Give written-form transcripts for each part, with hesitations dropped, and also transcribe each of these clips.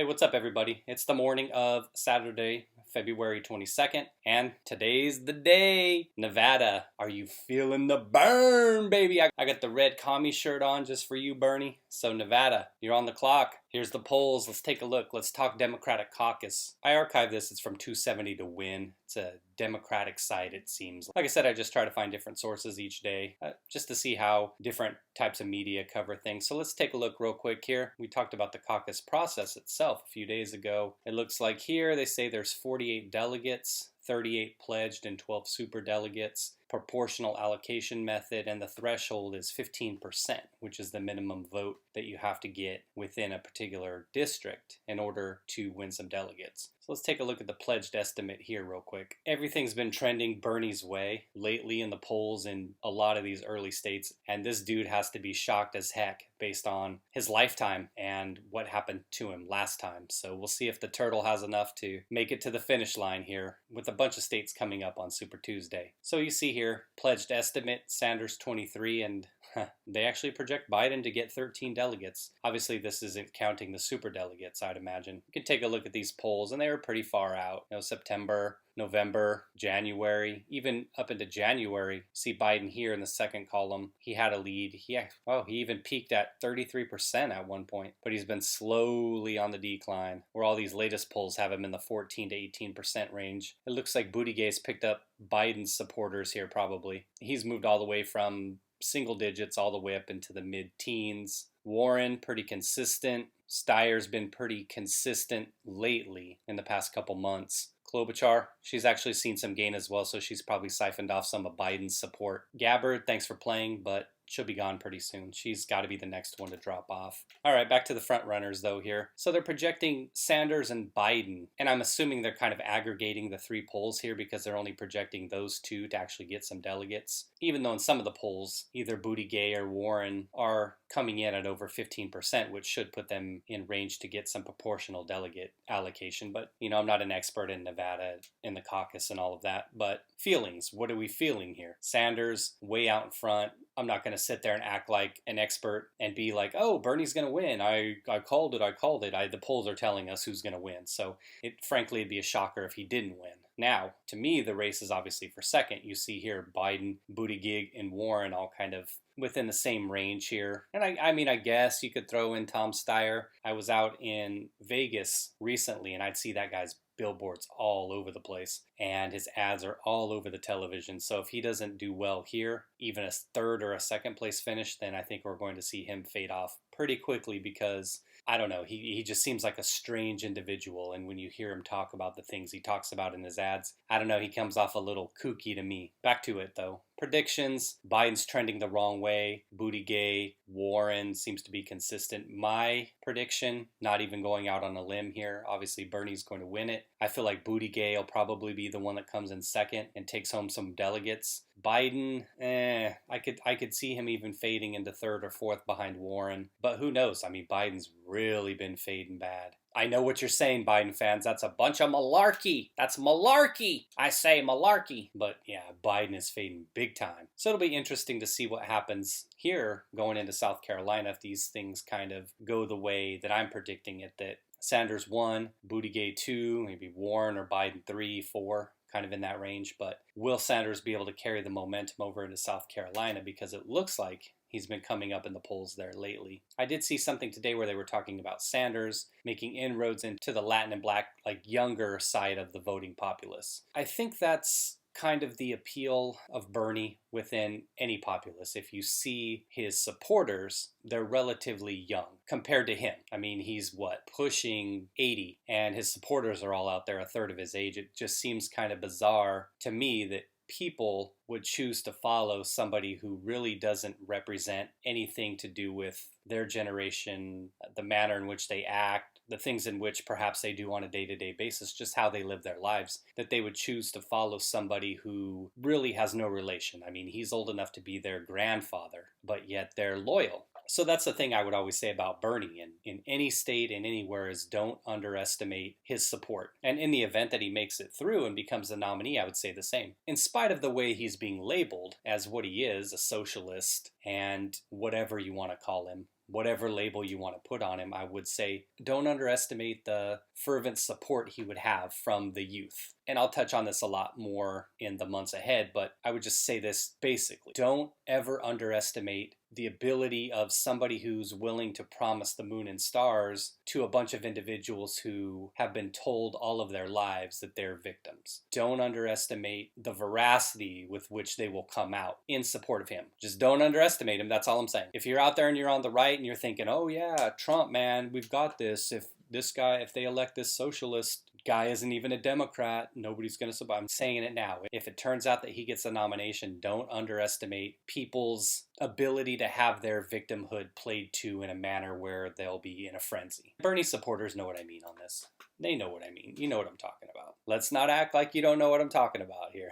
Hey, what's up, everybody? It's the morning of Saturday, February 22nd, and today's the day. Nevada, are you feeling the burn, baby? I got the red commie shirt on just for you, Bernie. So, Nevada, you're on the clock. Here's the polls. Let's take a look. Let's talk Democratic Caucus. I archived this. It's from 270 to win. It's a Democratic site, it seems. Like I said, I just try to find different sources each day just to see how different types of media cover things. So let's take a look real quick here. We talked about the caucus process itself a few days ago. It looks like here they say there's 48 delegates, 38 pledged and 12 super delegates. Proportional allocation method, and the threshold is 15%, which is the minimum vote that you have to get within a particular district in order to win some delegates. So let's take a look at the pledged estimate here real quick. Everything's been trending Bernie's way lately in the polls in a lot of these early states, and this dude has to be shocked as heck based on his lifetime and what happened to him last time. So we'll see if the turtle has enough to make it to the finish line here with a bunch of states coming up on Super Tuesday. So you see here, pledged estimate, Sanders 23, and they actually project Biden to get 13 delegates. Obviously, this isn't counting the super delegates, I'd imagine. You can take a look at these polls, and they were pretty far out. September, November, January, even up into January. See Biden here in the second column. He had a lead. He even peaked at 33% at one point, but he's been slowly on the decline, where all these latest polls have him in the 14 to 18% range. It looks like Buttigieg picked up Biden's supporters here probably. He's moved all the way from single digits all the way up into the mid-teens. Warren, pretty consistent. Steyer's been pretty consistent lately in the past couple months. Klobuchar, she's actually seen some gain as well, so she's probably siphoned off some of Biden's support. Gabbard, thanks for playing, but she'll be gone pretty soon. She's got to be the next one to drop off. All right, back to the front runners though here. So they're projecting Sanders and Biden, and I'm assuming they're kind of aggregating the three polls here because they're only projecting those two to actually get some delegates. Even though in some of the polls, either Buttigieg or Warren are coming in at over 15%, which should put them in range to get some proportional delegate allocation. But, I'm not an expert in Nevada, in the caucus and all of that. But feelings, what are we feeling here? Sanders, way out in front. I'm not going to sit there and act like an expert and be like, oh, Bernie's going to win. I called it. The polls are telling us who's going to win. So frankly, it'd be a shocker if he didn't win. Now, to me, the race is obviously for second. You see here Biden, Buttigieg, and Warren all kind of within the same range here. And I guess you could throw in Tom Steyer. I was out in Vegas recently, and I'd see that guy's billboards all over the place, and his ads are all over the television. So if he doesn't do well here, even a third or a second place finish, then I think we're going to see him fade off pretty quickly because, I don't know, he just seems like a strange individual. And when you hear him talk about the things he talks about in his ads, I don't know, he comes off a little kooky to me. Back to it though. Predictions, Biden's trending the wrong way. Buttigieg, Warren seems to be consistent. My prediction, not even going out on a limb here, obviously Bernie's going to win it. I feel like Buttigieg will probably be the one that comes in second and takes home some delegates. Biden, I could see him even fading into third or fourth behind Warren. But who knows? Biden's really been fading bad. I know what you're saying, Biden fans. That's a bunch of malarkey. That's malarkey. I say malarkey. But yeah, Biden is fading big time. So it'll be interesting to see what happens here going into South Carolina if these things kind of go the way that I'm predicting it, that Sanders 1, Buttigieg 2, maybe Warren or Biden 3, 4. Kind of in that range. But will Sanders be able to carry the momentum over into South Carolina? Because it looks like he's been coming up in the polls there lately. I did see something today where they were talking about Sanders making inroads into the Latin and Black, younger side of the voting populace. I think that's kind of the appeal of Bernie within any populace. If you see his supporters, they're relatively young compared to him. He's pushing 80, and his supporters are all out there a third of his age. It just seems kind of bizarre to me that people would choose to follow somebody who really doesn't represent anything to do with their generation, the manner in which they act, the things in which perhaps they do on a day-to-day basis, just how they live their lives, that they would choose to follow somebody who really has no relation. He's old enough to be their grandfather, but yet they're loyal. So that's the thing I would always say about Bernie in any state and anywhere is don't underestimate his support. And in the event that he makes it through and becomes the nominee, I would say the same. In spite of the way he's being labeled as what he is, a socialist and whatever you want to call him, whatever label you want to put on him, I would say don't underestimate the fervent support he would have from the youth. And I'll touch on this a lot more in the months ahead, but I would just say this basically. Don't ever underestimate the ability of somebody who's willing to promise the moon and stars to a bunch of individuals who have been told all of their lives that they're victims. Don't underestimate the veracity with which they will come out in support of him. Just don't underestimate him. That's all I'm saying. If you're out there and you're on the right and you're thinking, oh yeah, Trump, man, we've got this. If they elect this socialist guy isn't even a Democrat, nobody's going to support. I'm saying it now. If it turns out that he gets the nomination, don't underestimate people's ability to have their victimhood played to in a manner where they'll be in a frenzy. Bernie supporters know what I mean on this. They know what I mean. You know what I'm talking about. Let's not act like you don't know what I'm talking about here.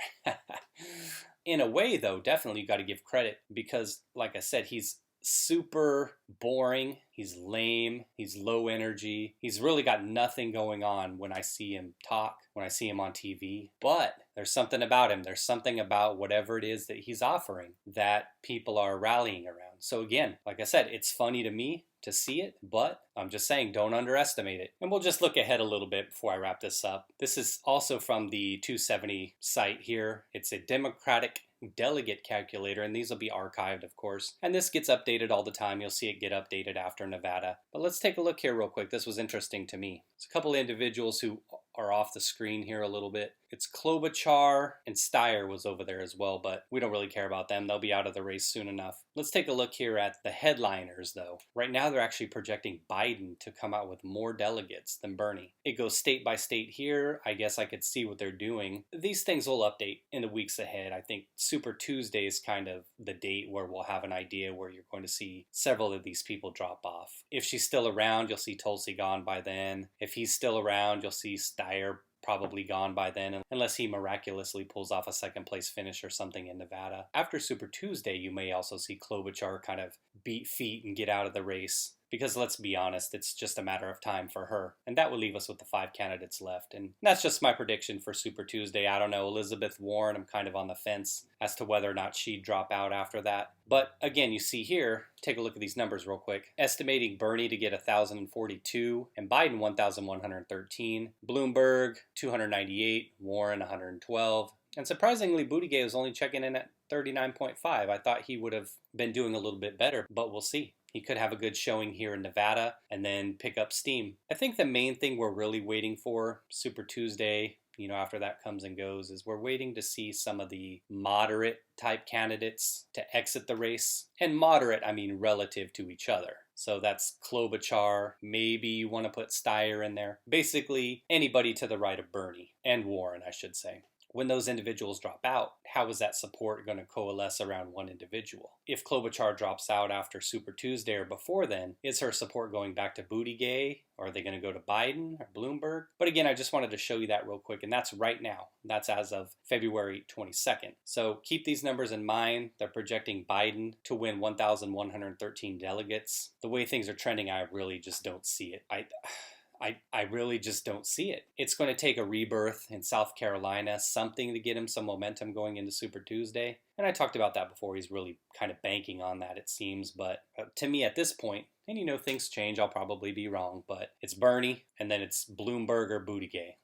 In a way, though, definitely you got to give credit because, like I said, he's super boring, he's lame, he's low energy, he's really got nothing going on when I see him talk, when I see him on TV. But there's something about him, there's something about whatever it is that he's offering that people are rallying around. So again, like I said, it's funny to me to see it, but I'm just saying don't underestimate it. And we'll just look ahead a little bit before I wrap this up. This is also from the 270 site here. It's a Democratic delegate calculator, and these will be archived, of course. And this gets updated all the time. You'll see it get updated after Nevada. But let's take a look here real quick. This was interesting to me. It's a couple of individuals who are off the screen here a little bit. It's Klobuchar and Steyer was over there as well, but we don't really care about them. They'll be out of the race soon enough. Let's take a look here at the headliners, though. Right now, they're actually projecting Biden to come out with more delegates than Bernie. It goes state by state here. I guess I could see what they're doing. These things will update in the weeks ahead. I think Super Tuesday is kind of the date where we'll have an idea where you're going to see several of these people drop off. If she's still around, you'll see Tulsi gone by then. If he's still around, you'll see Steyer probably gone by then, unless he miraculously pulls off a second place finish or something in Nevada. After Super Tuesday, you may also see Klobuchar kind of beat feet and get out of the race. Because let's be honest, it's just a matter of time for her. And that will leave us with the 5 candidates left. And that's just my prediction for Super Tuesday. I don't know, Elizabeth Warren, I'm kind of on the fence as to whether or not she'd drop out after that. But again, you see here, take a look at these numbers real quick. Estimating Bernie to get 1,042 and Biden 1,113. Bloomberg 298, Warren 112. And surprisingly, Buttigieg was only checking in at 39.5. I thought he would have been doing a little bit better, but we'll see. He could have a good showing here in Nevada and then pick up steam. I think the main thing we're really waiting for Super Tuesday, after that comes and goes, is we're waiting to see some of the moderate type candidates to exit the race. And moderate, I mean relative to each other. So that's Klobuchar, maybe you want to put Steyer in there. Basically, anybody to the right of Bernie, and Warren, I should say. When those individuals drop out, how is that support going to coalesce around one individual? If Klobuchar drops out after Super Tuesday or before then, is her support going back to Buttigieg? Or are they going to go to Biden or Bloomberg? But again, I just wanted to show you that real quick, and that's right now. That's as of February 22nd. So keep these numbers in mind. They're projecting Biden to win 1,113 delegates. The way things are trending, I really just don't see it. I really just don't see it. It's going to take a rebirth in South Carolina, something to get him some momentum going into Super Tuesday. And I talked about that before. He's really kind of banking on that, it seems. But to me at this point, and things change, I'll probably be wrong, but it's Bernie, and then it's Bloomberg or Buttigieg.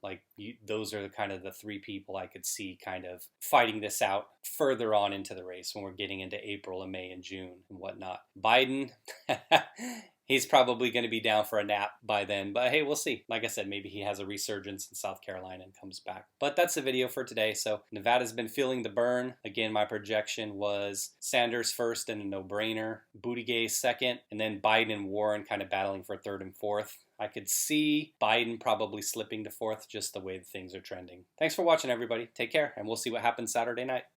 Those are kind of the 3 people I could see kind of fighting this out further on into the race when we're getting into April and May and June and whatnot. Biden, he's probably going to be down for a nap by then, but hey, we'll see. Like I said, maybe he has a resurgence in South Carolina and comes back. But that's the video for today. So Nevada's been feeling the burn. Again, my projection was Sanders first and a no-brainer, Buttigieg second, and then Biden and Warren kind of battling for 3rd and 4th. I could see Biden probably slipping to 4th just the way things are trending. Thanks for watching, everybody. Take care, and we'll see what happens Saturday night.